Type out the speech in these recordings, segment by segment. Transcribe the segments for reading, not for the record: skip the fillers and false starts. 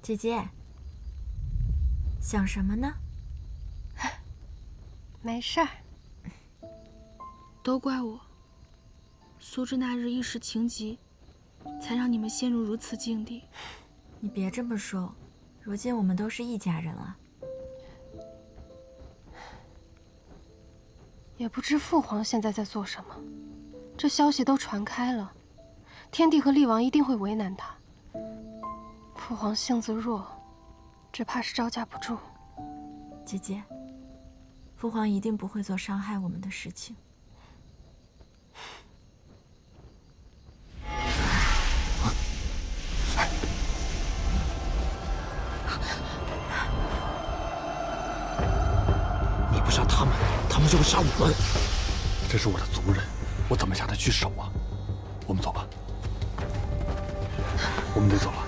姐姐，想什么呢？没事儿，都怪我。苏芝那日一时情急，才让你们陷入如此境地。你别这么说，如今我们都是一家人了。也不知父皇现在在做什么。这消息都传开了，天帝和厉王一定会为难他。父皇性子弱，只怕是招架不住。姐姐，父皇一定不会做伤害我们的事情。你不杀他们，他们就会杀我们。这是我的族人，我怎么下得去手啊？我们走吧，我们得走了。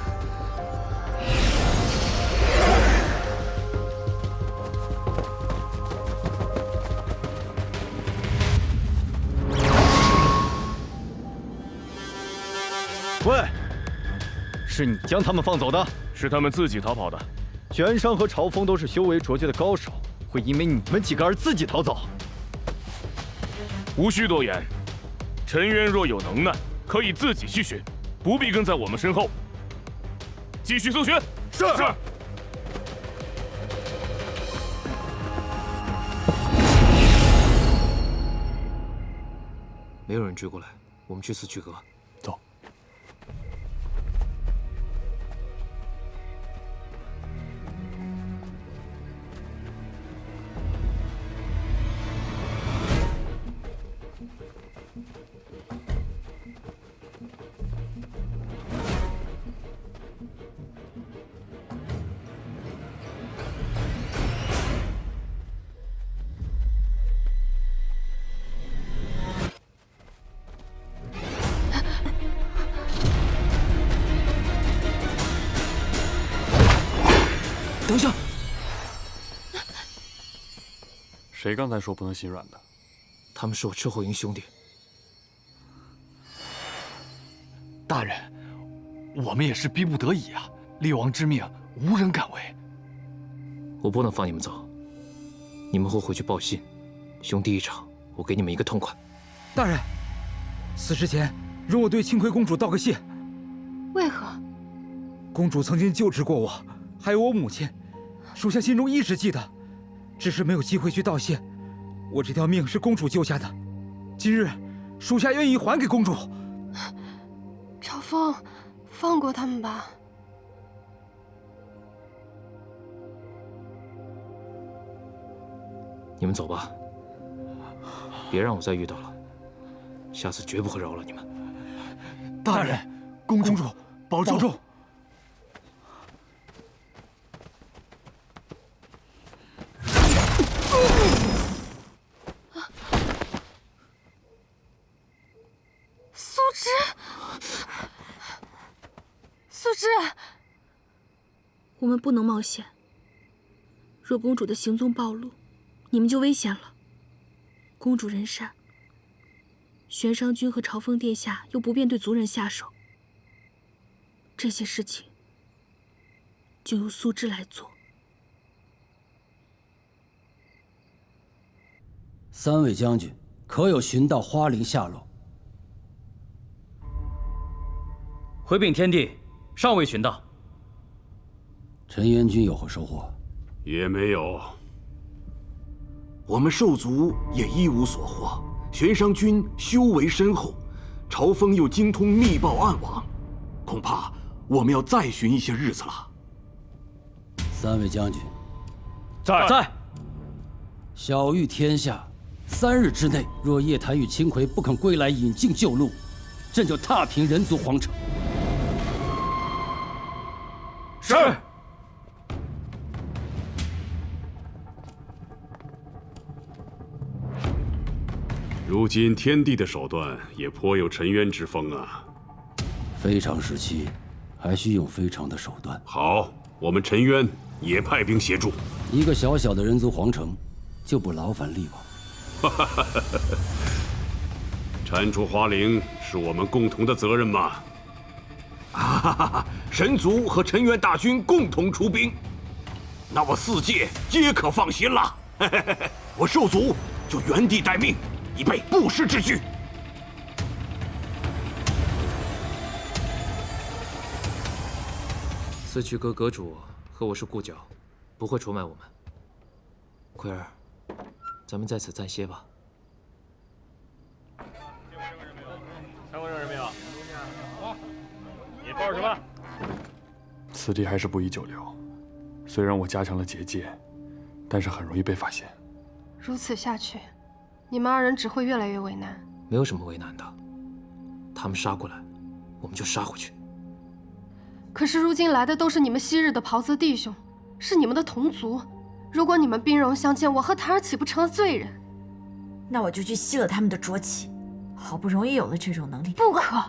喂，是你将他们放走的？是他们自己逃跑的。玄商和朝风都是修为卓绝的高手，会因为你们几个而自己逃走？无需多言，陈渊若有能耐，可以自己去寻，不必跟在我们身后。继续搜寻。是。没有人追过来，我们去四曲阁。走。等一下，谁刚才说不能心软的？他们是我车后营兄弟。大人，我们也是逼不得已啊！厉王之命，无人敢违。我不能放你们走，你们会回去报信，兄弟一场，我给你们一个痛快。大人，死之前容我对清葵公主道个谢。为何？公主曾经救治过我，还有我母亲，属下心中一直记得，只是没有机会去道谢。我这条命是公主救下的，今日属下愿意还给公主。朝风，放过他们吧。你们走吧，别让我再遇到了。下次绝不会饶了你们。大人，公主保重。素芝，我们不能冒险。若公主的行踪暴露，你们就危险了。公主人善，玄商君和朝风殿下又不便对族人下手，这些事情就由素芝来做。3位将军，可有寻到花灵下落？回禀天帝，尚未寻到。陈元君有何收获？也没有。我们兽族也一无所获。玄商君修为深厚，朝风又精通密报暗网，恐怕我们要再寻一些日子了。3位将军，在。晓谕天下，3日之内，若叶檀与青葵不肯归来引颈救路，朕就踏平人族皇城。是。如今天帝的手段也颇有沉冤之风啊！非常时期，还需用非常的手段。好，我们沉冤也派兵协助。一个小小的人族皇城，就不劳烦力王。铲除花灵是我们共同的责任嘛！神族和陈元大军共同出兵，那我4界皆可放心了。我兽族就原地待命，以备不时之需。四区阁阁主和我是故交，不会出卖我们。奎儿，咱们在此暂歇吧。参观人没有？你报什么？此地还是不宜久留。虽然我加强了结界，但是很容易被发现。如此下去，你们2人只会越来越为难。没有什么为难的，他们杀过来，我们就杀回去。可是如今来的都是你们昔日的袍泽弟兄，是你们的同族。如果你们兵戎相见，我和檀儿岂不成了罪人？那我就去吸了他们的浊气。好不容易有了这种能力，不可！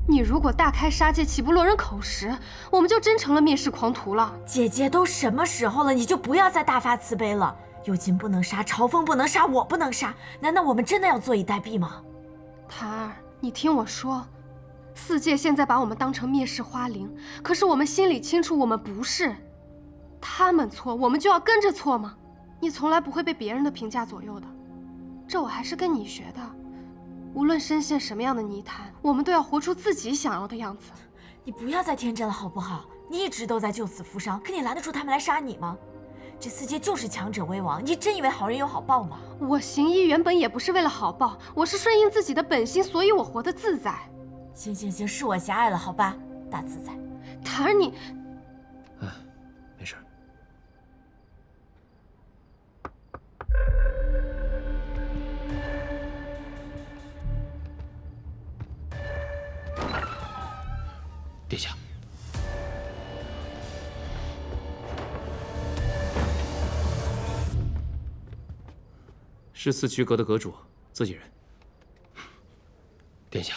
你如果大开杀戒，岂不落人口实？我们就真成了灭世狂徒了。姐姐，都什么时候了，你就不要再大发慈悲了。幽禁不能杀，朝风不能杀，我不能杀，难道我们真的要坐以待毙吗？檀儿，你听我说，4界现在把我们当成灭世花灵，可是我们心里清楚，我们不是。他们错，我们就要跟着错吗？你从来不会被别人的评价左右的，这我还是跟你学的。无论深陷什么样的泥潭，我们都要活出自己想要的样子。你不要再天真了好不好？你一直都在救死扶伤，可你拦得住他们来杀你吗？这4界就是强者为王，你真以为好人有好报吗？我行医原本也不是为了好报，我是顺应自己的本心，所以我活得自在。行，是我狭隘了，好吧，大自在。檀儿你，没事。殿下，是4区阁的阁主，自己人。殿下，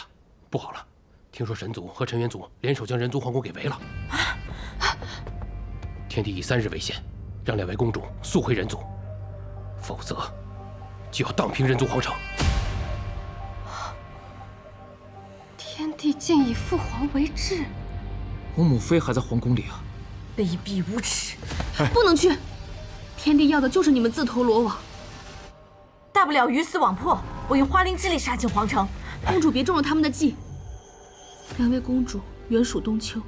不好了！听说神族和陈元族联手将人族皇宫给围了。天帝以3日为限，让2位公主速回人族，否则就要荡平人族皇城。天帝竟以父皇为质。我母妃还在皇宫里啊！卑鄙无耻！不能去！天帝要的就是你们自投罗网。大不了鱼死网破，我用花灵之力杀进皇城。公主别中了他们的计。2位公主原属冬丘，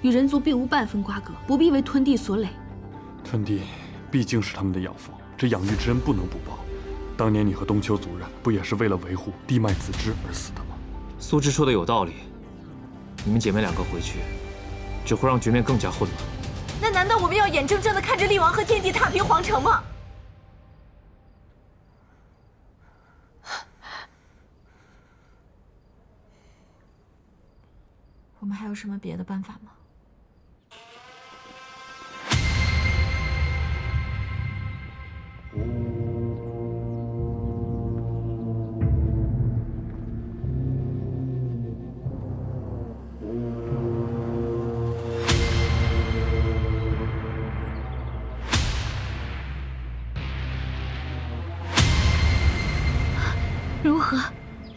与人族并无半分瓜葛，不必为吞帝所累。吞帝毕竟是他们的养父，这养育之恩不能不报。当年你和冬丘族人不也是为了维护地脉子枝而死的吗？苏芝说的有道理，你们姐妹2个回去，只会让局面更加混乱。那难道我们要眼睁睁地看着厉王和天帝踏平皇城吗？我们还有什么别的办法吗？如何？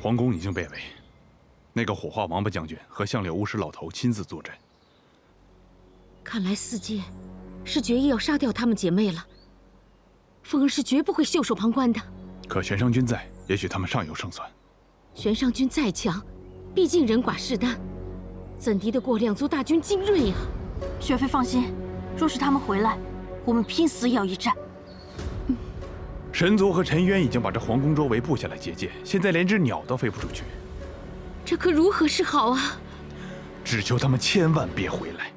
皇宫已经被围，那个火化王八将军和相柳巫师老头亲自坐镇。看来四阶是决意要杀掉她们姐妹了。凤儿是绝不会袖手旁观的。可玄商君在，也许他们尚有胜算。玄商君再强，毕竟人寡势单，怎敌得过两族大军精锐呀？雪妃放心，若是他们回来，我们拼死也要一战。神族和陈渊已经把这皇宫周围布下了结界，现在连只鸟都飞不出去。这可如何是好啊？只求他们千万别回来。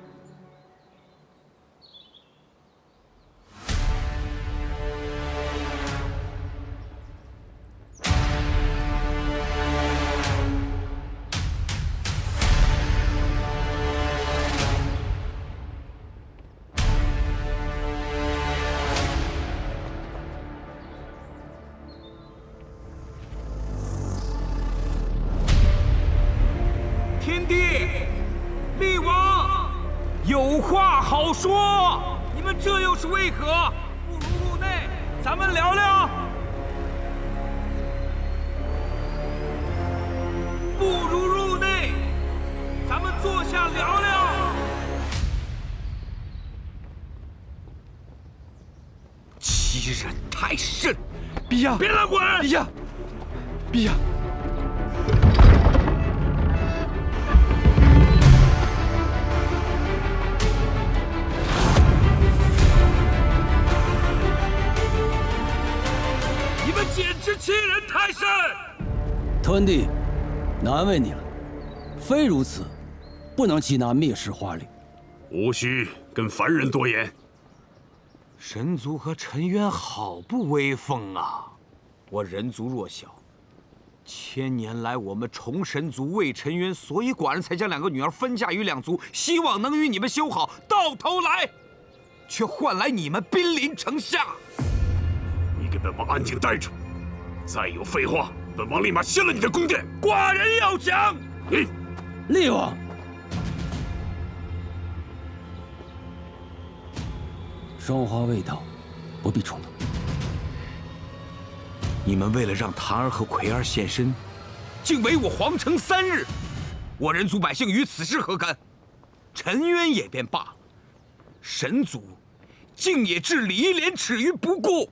天帝，厉王，有话好说。你们这又是为何？不如入内，咱们聊聊。不如入内，咱们坐下聊聊。欺人太甚！陛下，别乱滚！陛下，陛下。简直欺人太甚！吞帝，难为你了。非如此，不能缉拿灭世花灵。无需跟凡人多言。神族和陈渊好不威风啊！我人族弱小，1000年来我们崇神族为陈渊，所以寡人才将2个女儿分嫁于2族，希望能与你们修好。到头来，却换来你们兵临城下。你给本王安静待着！再有废话，本王立马掀了你的宫殿！寡人要讲。厉王，双花未到，不必冲动。你们为了让檀儿和奎儿现身，竟围我皇城3日，我人族百姓与此事何干？陈渊也便罢了，神族竟也置李连耻于不顾。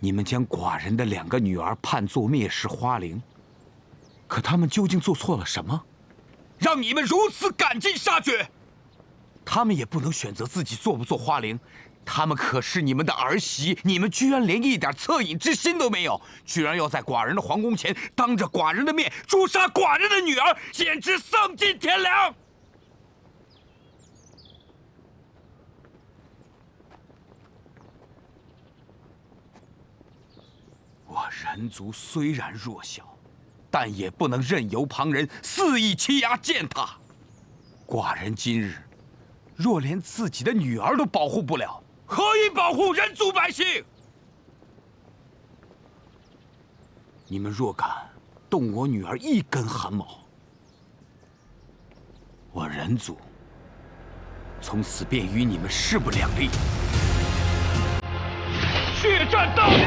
你们将寡人的2个女儿判作灭世花灵，可他们究竟做错了什么，让你们如此赶尽杀绝？他们也不能选择自己做不做花灵，他们可是你们的儿媳，你们居然连一点恻隐之心都没有，居然要在寡人的皇宫前当着寡人的面诛杀寡人的女儿，简直丧尽天良！我人族虽然弱小，但也不能任由旁人肆意欺压践踏。寡人今日若连自己的女儿都保护不了，何以保护人族百姓？你们若敢动我女儿一根汗毛，我人族从此便与你们势不两立。血战到底！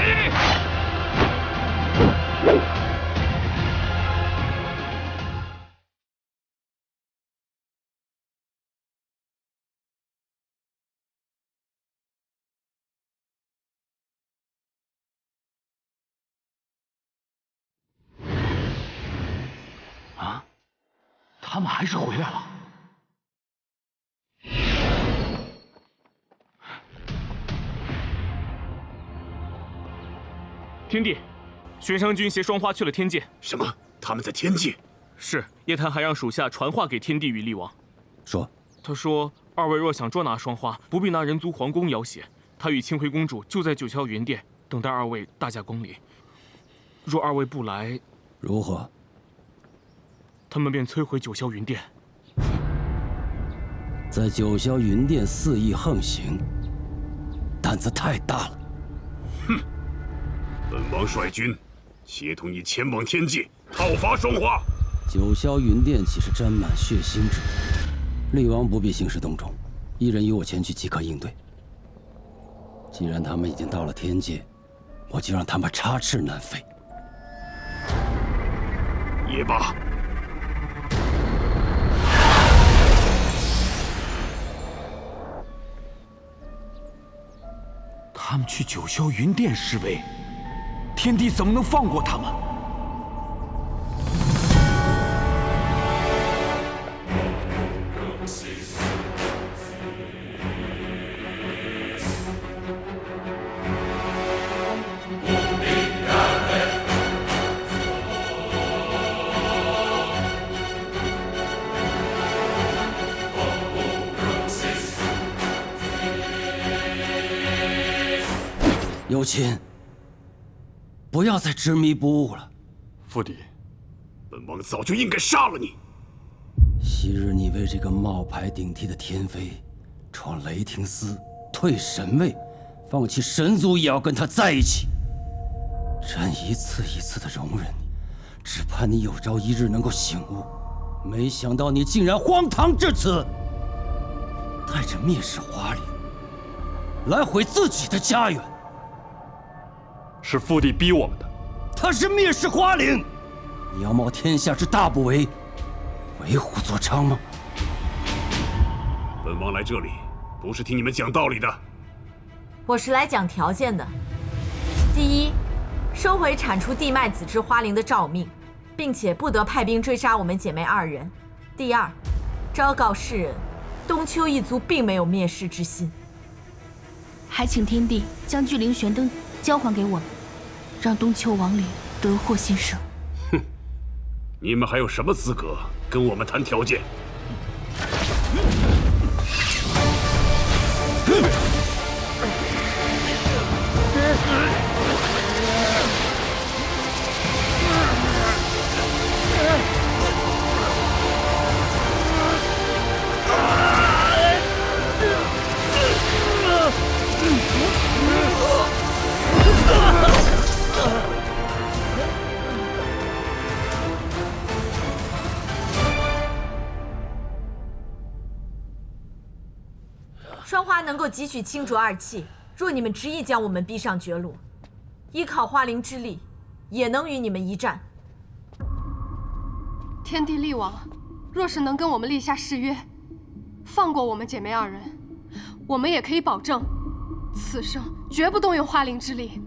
啊，他们还是回来了。天帝，玄商君携双花去了天界。什么？他们在天界？是。叶檀还让属下传话给天帝与厉王，说，他说2位若想捉拿双花，不必拿人族皇宫要挟，他与清辉公主就在九霄云殿等待2位大驾光临。若二位不来，如何？他们便摧毁九霄云殿。在九霄云殿肆意横行，胆子太大了。哼！本王率军协同你前往天界讨伐双花。九霄云殿岂是沾满血腥之地？厉王不必兴师动众，一人与我前去即可应对。既然他们已经到了天界，我就让他们插翅难飞。也罢。他们去九霄云殿示威，天帝怎么能放过他们？有亲，不要再执迷不悟了。父帝，本王早就应该杀了你。昔日你为这个冒牌顶替的天妃，闯雷霆司，退神位，放弃神族也要跟他在一起。朕一次一次的容忍你，只盼你有朝一日能够醒悟。没想到你竟然荒唐至此，带着灭世花翎来毁自己的家园。是父帝逼我们的。他是灭世花翎，你要冒天下之大不韪，为虎作伥吗？本王来这里不是听你们讲道理的，我是来讲条件的。第一，收回铲除地脉子之花翎的诏命，并且不得派兵追杀我们姐妹二人。第二，昭告世人，东丘一族并没有灭世之心。还请天帝将巨灵玄灯交还给我们，让东丘亡灵得获新生。哼，你们还有什么资格跟我们谈条件？双花能够汲取清浊二气，若你们执意将我们逼上绝路，依靠花灵之力，也能与你们一战。天帝厉王，若是能跟我们立下誓约，放过我们姐妹二人，我们也可以保证，此生绝不动用花灵之力。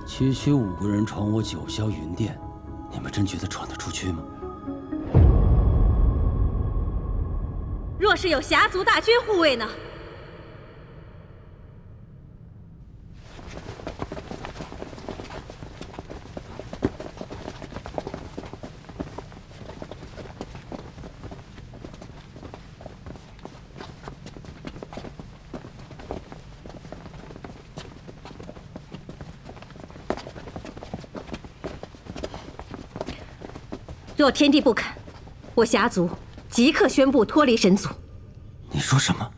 区区5个人闯我九霄云殿，你们真觉得闯得出去吗？若是有侠族大军护卫呢？若天帝不肯，我侠族即刻宣布脱离神族。你说什么？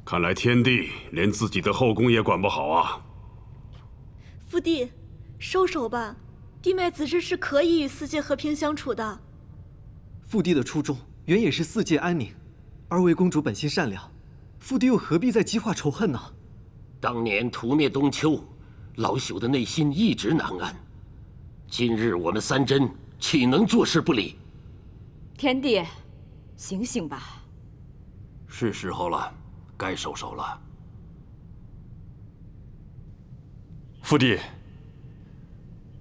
看来天帝连自己的后宫也管不好啊！父帝，收手吧，地脉子之是可以与四界和平相处的。父帝的初衷原也是四界安宁，二位公主本性善良，父帝又何必再激化仇恨呢？当年屠灭东丘，老朽的内心一直难安。今日我们三真岂能坐视不理？天帝，醒醒吧！是时候了，该收手了。父帝，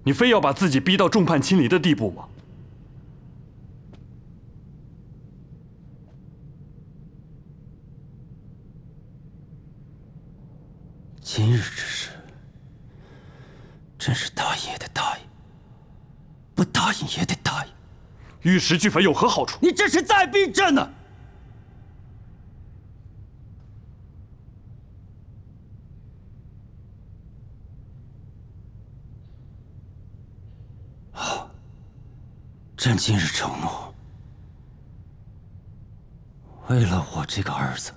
你非要把自己逼到众叛亲离的地步吗？今日之事，真是答应也得答应，不答应也得答应。玉石俱焚有何好处？你这是在逼朕呢！好，朕今日承诺，为了我这个儿子，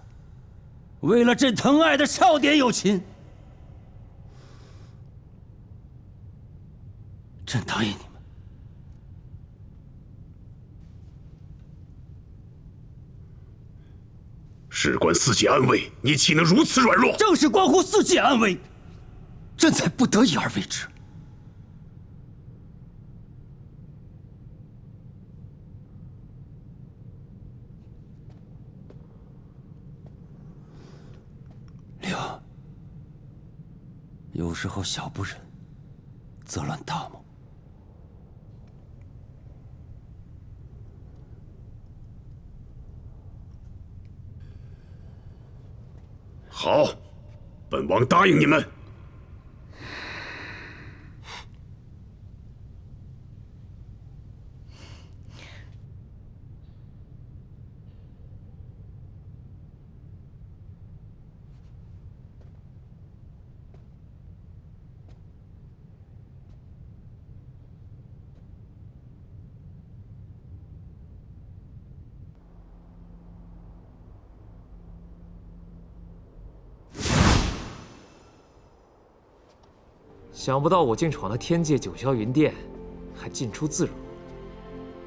为了朕疼爱的少年有情，朕答应你们。事关四界安危，你岂能如此软弱？正是关乎四界安危，朕才不得已而为之。灵儿，有时候小不忍，则乱大谋。好，本王答应你们。想不到我竟闯了天界九霄云殿，还进出自如。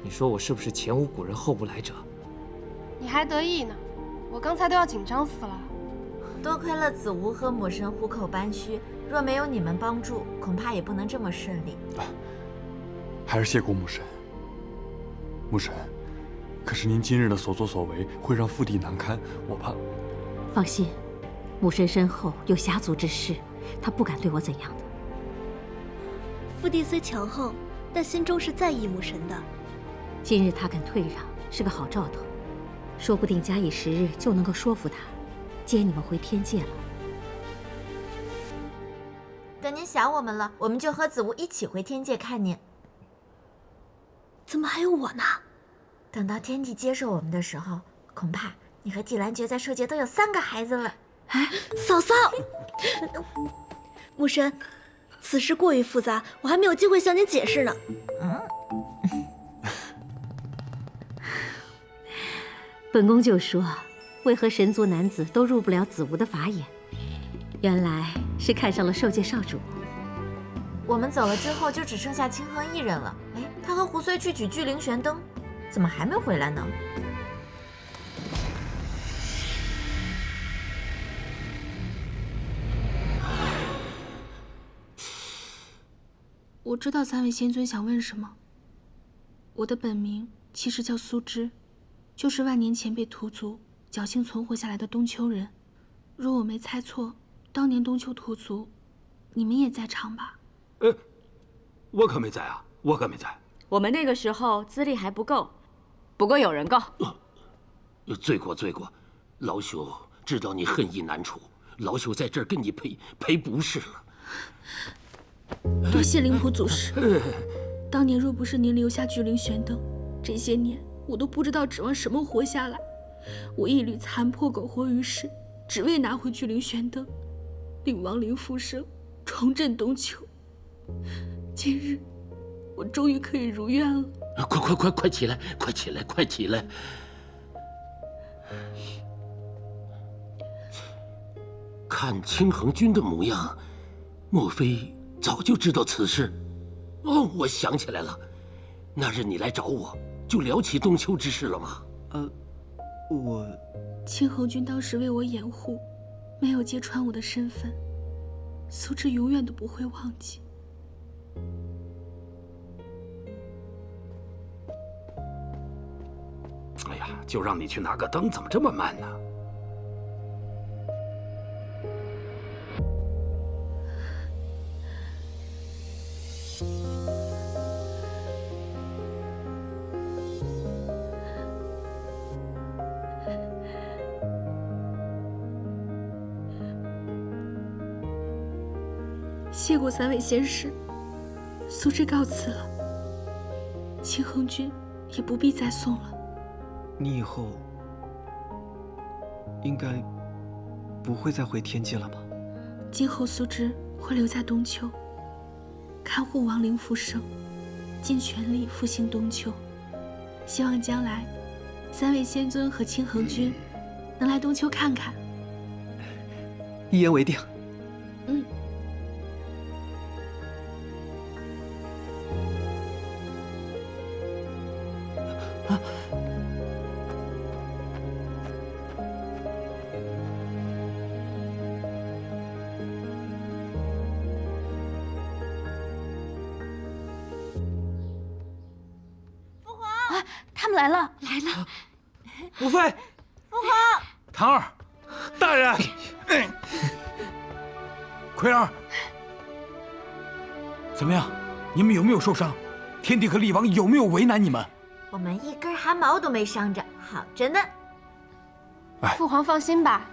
你说我是不是前无古人后无来者？你还得意呢，我刚才都要紧张死了。多亏了子无和母神虎口搬虚，若没有你们帮助，恐怕也不能这么顺利。还是谢过母神。母神，可是您今日的所作所为会让父帝难堪，我怕。放心，母神身后有侠族之势，他不敢对我怎样的。父帝虽强横，但心中是在意母神的。今日他肯退让，是个好兆头，说不定假以时日就能够说服他，接你们回天界了。等您想我们了，我们就和子无一起回天界看您。怎么还有我呢？等到天帝接受我们的时候，恐怕你和帝兰诀在兽界都有3个孩子了。哎，嫂嫂，母神。此事过于复杂，我还没有机会向您解释呢。本宫就说，为何神族男子都入不了子无的法眼？原来是看上了兽界少主。我们走了之后，就只剩下清衡一人了。哎，他和胡虽去举巨灵玄灯，怎么还没回来呢？我知道3位仙尊想问什么。我的本名其实叫苏芝，就是万年前被屠族侥幸存活下来的冬丘人。若我没猜错，当年冬丘屠族，你们也在场吧？我可没在啊，我可没在。我们那个时候资历还不够，不过有人够。罪过罪过，老朽知道你恨意难除，老朽在这儿跟你赔不是了。多谢灵仆祖师。当年若不是您留下巨灵玄灯，这些年我都不知道指望什么活下来。我一缕残破苟活于世，只为拿回巨灵玄灯，令亡灵复生，重振冬丘。今日我终于可以如愿了。快起来，快起来，快起来！看清衡君的模样，莫非早就知道此事？哦，我想起来了，那日你来找我，就聊起冬丘之事了吗？清衡君当时为我掩护，没有揭穿我的身份，苏芝永远都不会忘记。哎呀，就让你去拿个灯，怎么这么慢呢？谢过3位仙师，苏芝告辞了。清衡君也不必再送了。你以后应该不会再回天界了吧？今后苏芝会留在东丘，看护亡灵复生，尽全力复兴东丘。希望将来3位仙尊和清衡君能来东丘看看。一言为定。嗯。他们来了，来了！母妃，父皇，唐儿，大人，奎儿，怎么样？你们有没有受伤？天帝和厉王有没有为难你们？我们一根汗毛都没伤着，好着呢。父皇放心吧，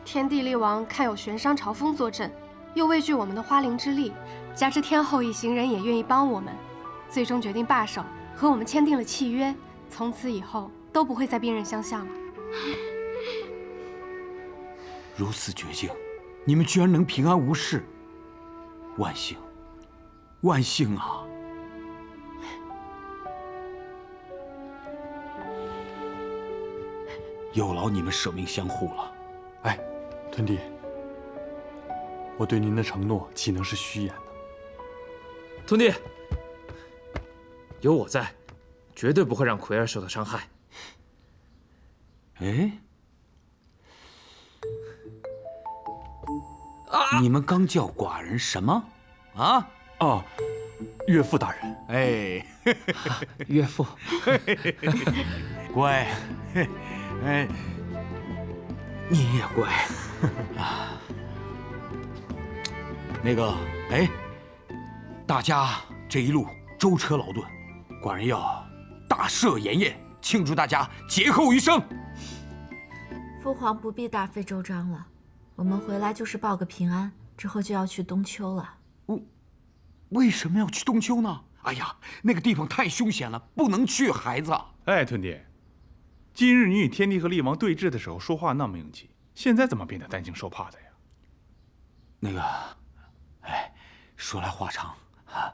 天帝厉王看有玄商朝风坐镇，又畏惧我们的花灵之力，加之天后一行人也愿意帮我们，最终决定罢手，和我们签订了契约。从此以后都不会再兵刃相向了。如此绝境，你们居然能平安无事，万幸，万幸啊！有劳你们舍命相护了。哎，屯弟，我对您的承诺岂能是虚言呢？屯弟，有我在，绝对不会让奎儿受到伤害。哎，你们刚叫寡人什么？啊？哦，岳父大人。哎，岳父，乖。哎，你也乖啊。那个，哎，大家这一路舟车劳顿，寡人要大设筵宴，庆祝大家劫后余生。父皇不必大费周章了，我们回来就是报个平安，之后就要去东丘了。为什么要去东丘呢？哎呀，那个地方太凶险了，不能去，孩子。哎，屯弟，今日你与天帝和厉王对峙的时候说话那么硬气，现在怎么变得担惊受怕的呀？那个，哎，说来话长啊，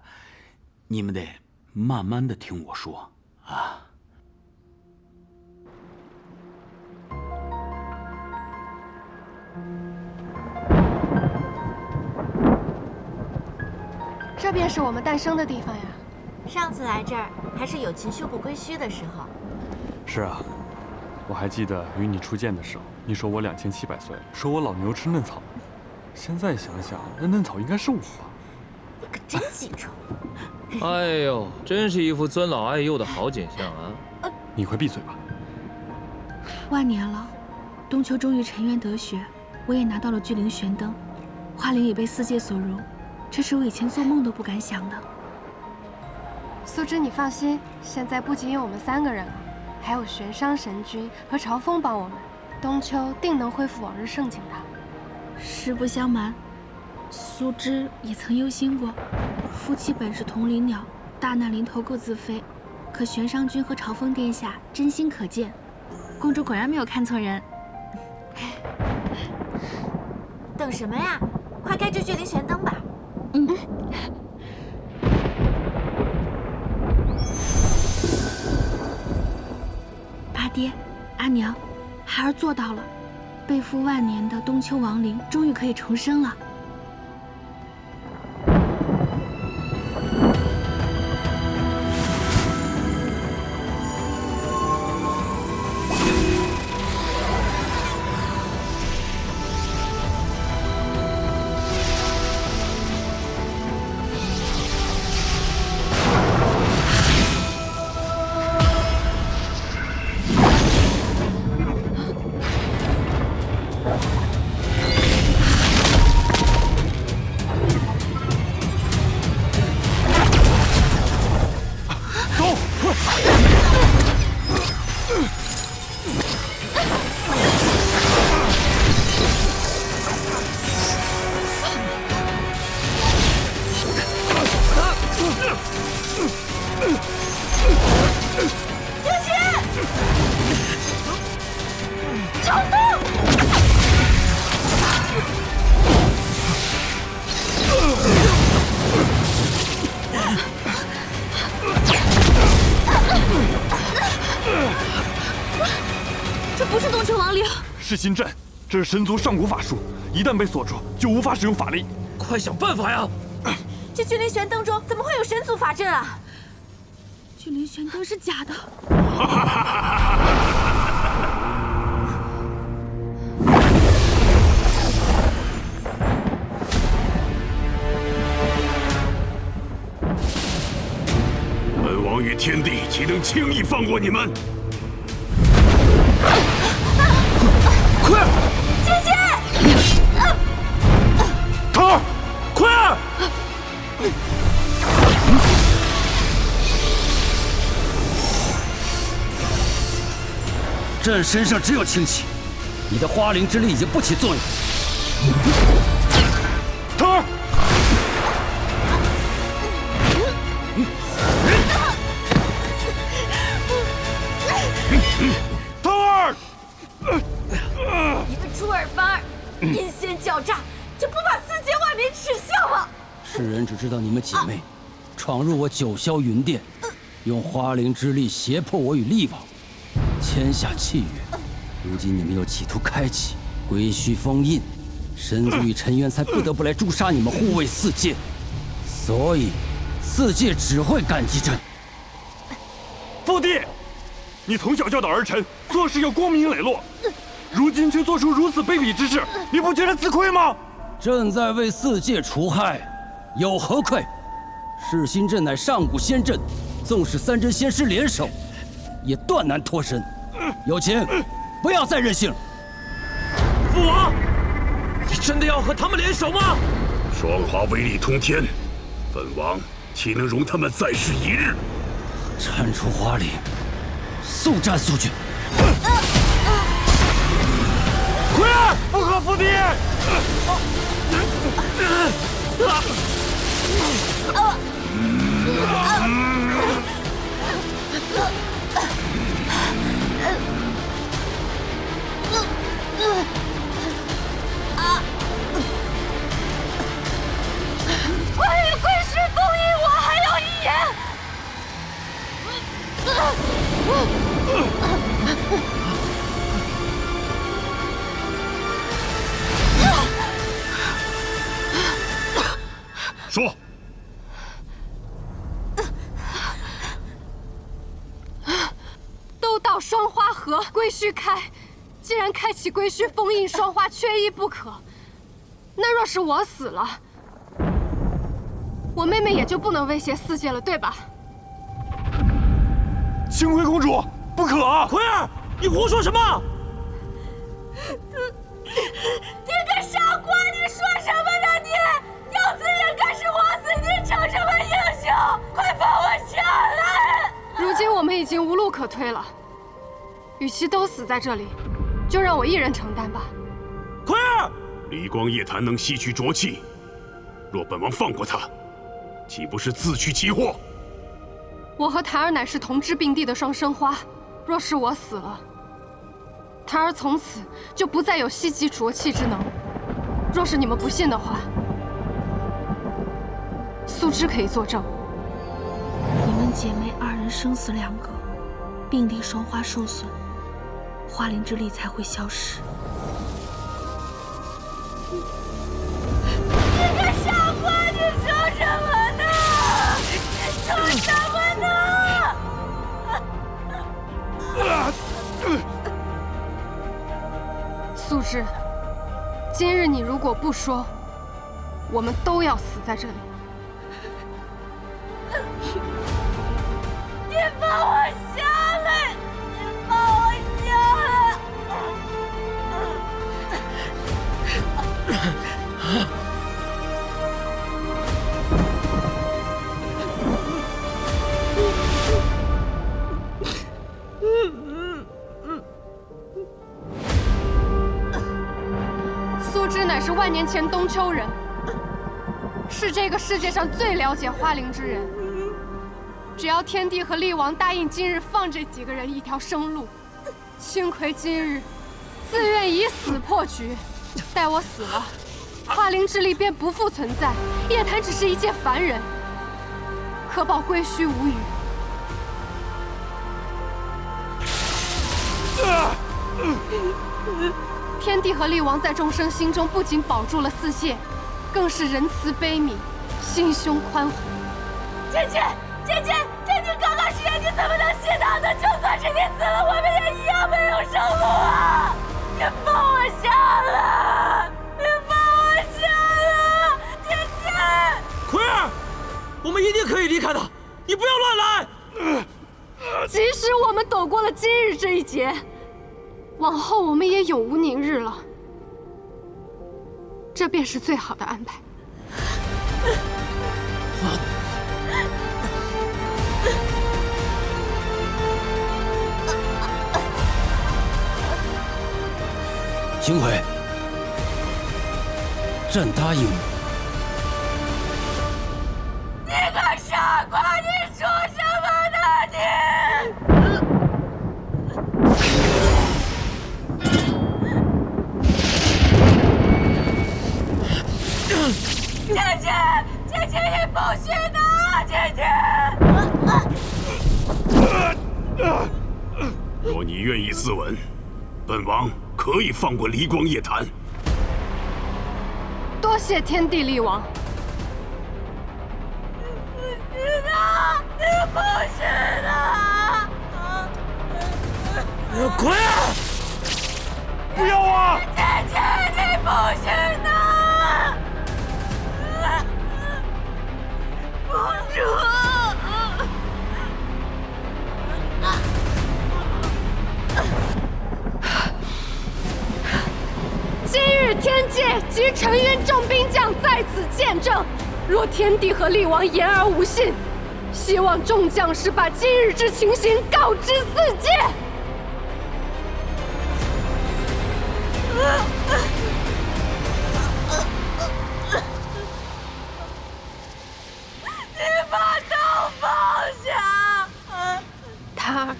你们得慢慢的听我说啊。这便是我们诞生的地方呀。上次来这儿还是有秦修不归墟的时候。是啊，我还记得与你初见的时候，你说我2700岁了，说我老牛吃嫩草。现在想想，那嫩草应该是我吧？你可真记仇！哎呦，真是一副尊老爱幼的好景象啊！你快闭嘴吧！万年了，东丘终于沉冤得雪，我也拿到了巨灵玄灯，花灵也被四界所容，这是我以前做梦都不敢想的。苏芝，你放心，现在不仅有我们3个人了，还有玄商神君和朝风帮我们，东丘定能恢复往日盛景的。实不相瞒，苏芝也曾忧心过，夫妻本是同林鸟，大难临头各自飞。可玄商君和朝风殿下真心可见，公主果然没有看错人。等什么呀？快开这巨灵玄灯吧！阿爹，阿娘，孩儿做到了，背负万年的东丘亡灵终于可以重生了。噬心阵，这是神族上古法术，一旦被锁住，就无法使用法力。快想办法呀！这君临玄灯中怎么会有神族法阵啊？君临玄灯是假的。本王与天帝岂能轻易放过你们？快，姐姐！桃儿，快儿！朕身上只有清气，你的花灵之力已经不起作用。桃儿！桃儿！你个出尔反尔，阴险狡诈，就不怕四界万民耻笑吗？世人只知道你们姐妹闯入我九霄云殿，用花灵之力胁迫我与厉王签下契约。如今你们又企图开启归墟封印，神族与尘渊才不得不来诛杀你们，护卫四界。所以，四界只会感激朕。父帝，你从小教导儿臣做事要光明磊落，如今却做出如此卑鄙之事，你不觉得自愧吗？朕在为四界除害，有何愧？噬心阵乃上古仙阵，纵使三真仙师联手，也断难脱身。有情，不要再任性。父王，你真的要和他们联手吗？双花威力通天，本王岂能容他们再试一日？铲除花灵，速战速决。奎儿，不可父帝！关于归墟封印，我还有一言。说。都到双花河，归墟开。既然开启归墟封印，双花缺一不可。那若是我死了，我妹妹也就不能威胁四界了，对吧？清辉公主，不可啊！奎儿，你胡说什么？你个傻瓜！你说什么呢？你要死也该是我死！你逞什么英雄？快放我下来！如今我们已经无路可推了，与其都死在这里，就让我一人承担吧。奎儿，离光夜谭能吸取浊气，若本王放过他，岂不是自取其祸？我和檀儿乃是同支并蒂的双生花，若是我死了，檀儿从此就不再有吸集浊气之能。若是你们不信的话，素芝可以作证。你们姐妹二人生死两隔，并蒂双花受损，花灵之力才会消失。你个傻瓜！你说什么呢？你说什么呢？素芝，今日你如果不说，我们都要死在这里。你放我下来！你放我下来！素芝乃是万年前东丘人，是这个世界上最了解花灵之人。只要天帝和厉王答应今日放这几个人一条生路，青葵今日自愿以死破局。待我死了，花灵之力便不复存在，夜谭只是一介凡人，可保归墟无虞。天帝和力王在众生心中不仅保住了四界，更是仁慈悲悯，心胸宽宏。芊芊，芊芊，天帝刚刚是人，你怎么能信他呢？就算是你死了，我们也一样没有生路啊！你放我下来！你放我下来！芊芊，奎儿，我们一定可以离开的，你不要乱来。即使我们躲过了今日这一劫，往后我们也永无宁日了。这便是最好的安排。星辉，朕答应你。你个傻瓜，你说什么呢你？芊芊，芊芊，你不许拿！芊芊。若你愿意自刎，本王可以放过离光夜谭。多谢天帝力王。你不许拿！奎儿，不要啊！芊芊，你不许拿！公主。今日天界及沉渊众兵将在此见证，若天帝和力王言而无信，希望众将士把今日之情形告知四界。你把刀放下！塔儿，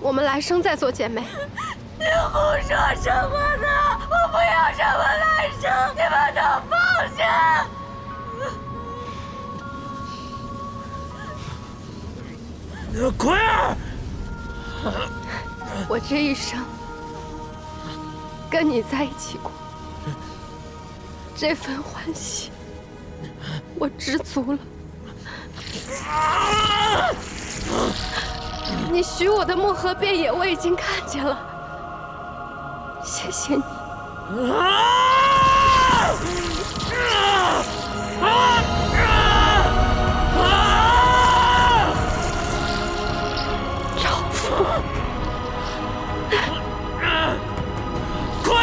我们来生再做姐妹。你胡说什么呢？我不要什么来生！你把刀放下！奎儿，我这一生跟你在一起过，这份欢喜我知足了。你许我的漠河遍野我已经看见了，谢谢你。少妇，奎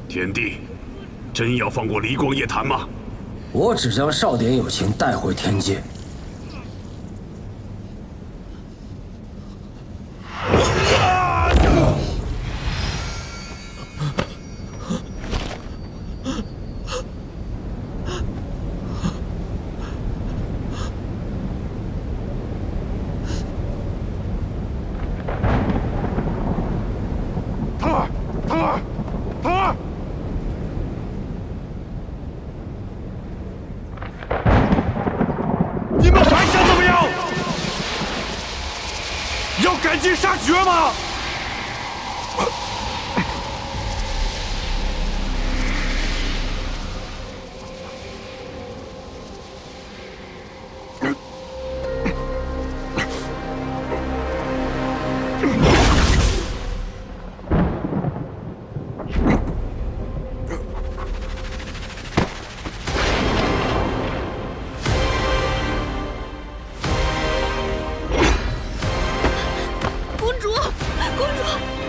天帝，真要放过离光夜谭吗？我只将少典有情带回天界。你们还想怎么样？要赶尽杀绝吗？公主，公主。